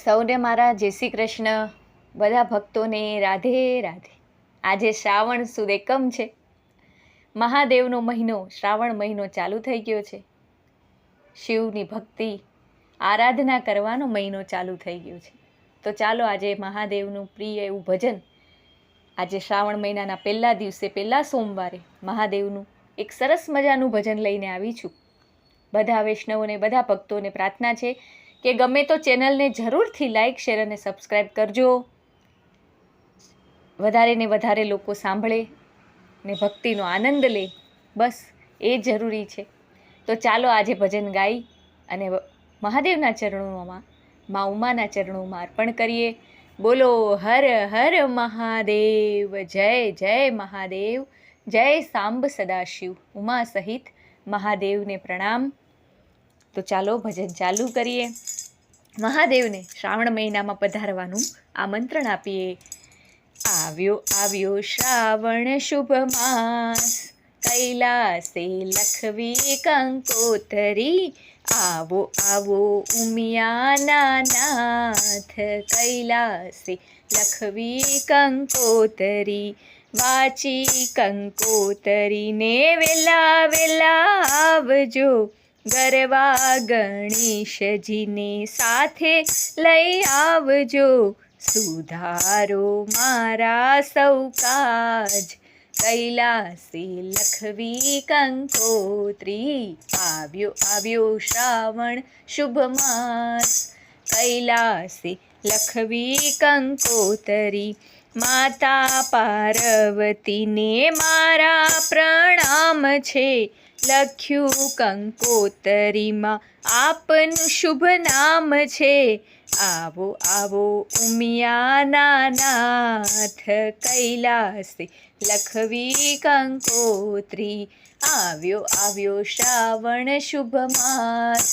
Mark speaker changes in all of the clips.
Speaker 1: સૌને મારા જય શ્રી કૃષ્ણ. બધા ભક્તોને રાધે રાધે. આજે શ્રાવણ સુદ એકમ છે. મહાદેવનો મહિનો શ્રાવણ મહિનો ચાલુ થઈ ગયો છે. શિવની ભક્તિ આરાધના કરવાનો મહિનો ચાલુ થઈ ગયો છે. તો ચાલો આજે મહાદેવનું પ્રિય એવું ભજન, આજે શ્રાવણ મહિનાના પહેલા દિવસે પહેલા સોમવારે મહાદેવનું એક સરસ મજાનું ભજન લઈને આવી છું. બધા વૈષ્ણવોને, બધા ભક્તોને પ્રાર્થના છે કે ગમે તો ચેનલને જરૂરથી લાઈક, શેર અને સબસ્ક્રાઈબ કરજો. વધારે ને વધારે લોકો સાંભળે ને ભક્તિનો આનંદ લે, બસ એ જરૂરી છે. તો ચાલો આજે ભજન ગાઈ અને મહાદેવના ચરણોમાં, મા ઉમાના ચરણોમાં અર્પણ કરીએ. બોલો હર હર મહાદેવ, જય જય મહાદેવ, જય સાંબ સદાશિવ, ઉમા સહિત મહાદેવને પ્રણામ. તો ચાલો ભજન ચાલુ કરીએ. મહાદેવને શ્રાવણ મહિનામાં પધારવાનું આમંત્રણ આપીએ. આવ્યો આવ્યો શ્રાવણ શુભ માસ, કૈલાસે લખવી કંકોતરી. આવો આવો ઉમિયાના નાથ, કૈલાસે લખવી કંકોતરી. વાંચી કંકોતરીને વેલા વેલા આવજો, ગરવા ગણેશજીને સાથે લઈ આવજો. સુધારો મારા સૌ કાજ, કૈલાસે લખવી કંકોત્રી. આવ્યો આવ્યો શ્રાવણ શુભ માસ, કૈલાસે લખવી કંકોતરી. માતા પાર્વતીને મારા પ્રણામ છે, લખ્યું કંકોતરીમાં આપનું શુભ નામ છે. આવો આવો ઉમિયાના નાથ, કૈલાસે લખવી કંકોત્રી. આવ્યો આવ્યો શ્રાવણ શુભ માસ,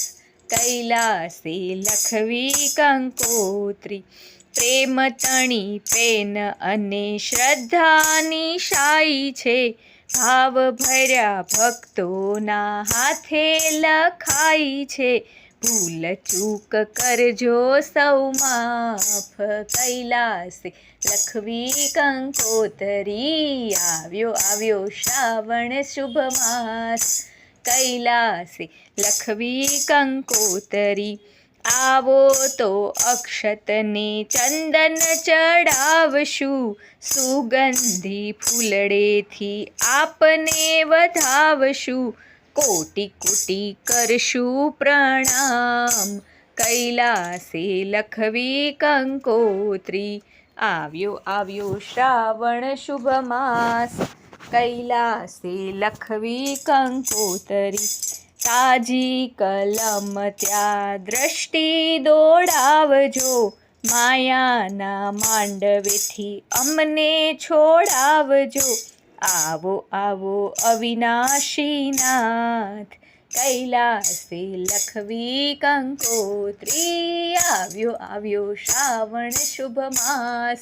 Speaker 1: કૈલાસે લખવી કંકોત્રી. પ્રેમ તણી પેન અને શ્રદ્ધાની શાઈ છે, ભાવ ભર્યા ભક્તોના હાથે લખાઈ છે. ભૂલ ચૂક કરજો સૌ માફ, કૈલાસે લખવી કંકોતરી. આવ્યો આવ્યો શ્રાવણ શુભ માસ, કૈલાસે લખવી કંકોતરી. આવો તો અક્ષતને ચંદન ચડાવશું, સુગંધી ફૂલડેથી આપને વધાવશું. કોટી કોટી કરશું પ્રણામ, કૈલાસે લખવી કંકોત્રી. આવ્યો આવ્યો શ્રાવણ શુભ માસ, કૈલાસે લખવી કંકોતરી. તાજી કલમ ત્યાં દ્રષ્ટિ દોડાવજો, માયાના માંડવેથી અમને છોડાવજો. આવો આવો અવિનાશી નાથ, કૈલાસે લખવી કંકોત્રી. આવ્યો આવ્યો શ્રાવણ શુભ માસ,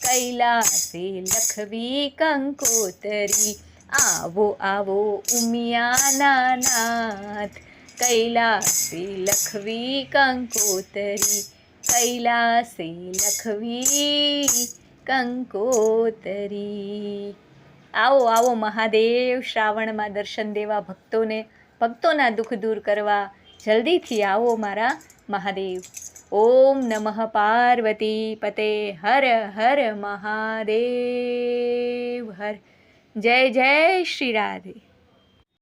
Speaker 1: કૈલાસે લખવી કંકોતરી. આવો આવો ઉમિયાના નાથ, કૈલાસે લખવી કંકોતરી. કૈલાસે લખવી કંકોતરી. આવો આવો મહાદેવ શ્રાવણમાં દર્શન દેવા, ભક્તોના દુઃખ દૂર કરવા જલ્દીથી આવો મારા મહાદેવ. ઓમ નમઃ પાર્વતી પતે, હર હર મહાદેવ હર. જય જય શ્રી રાધે.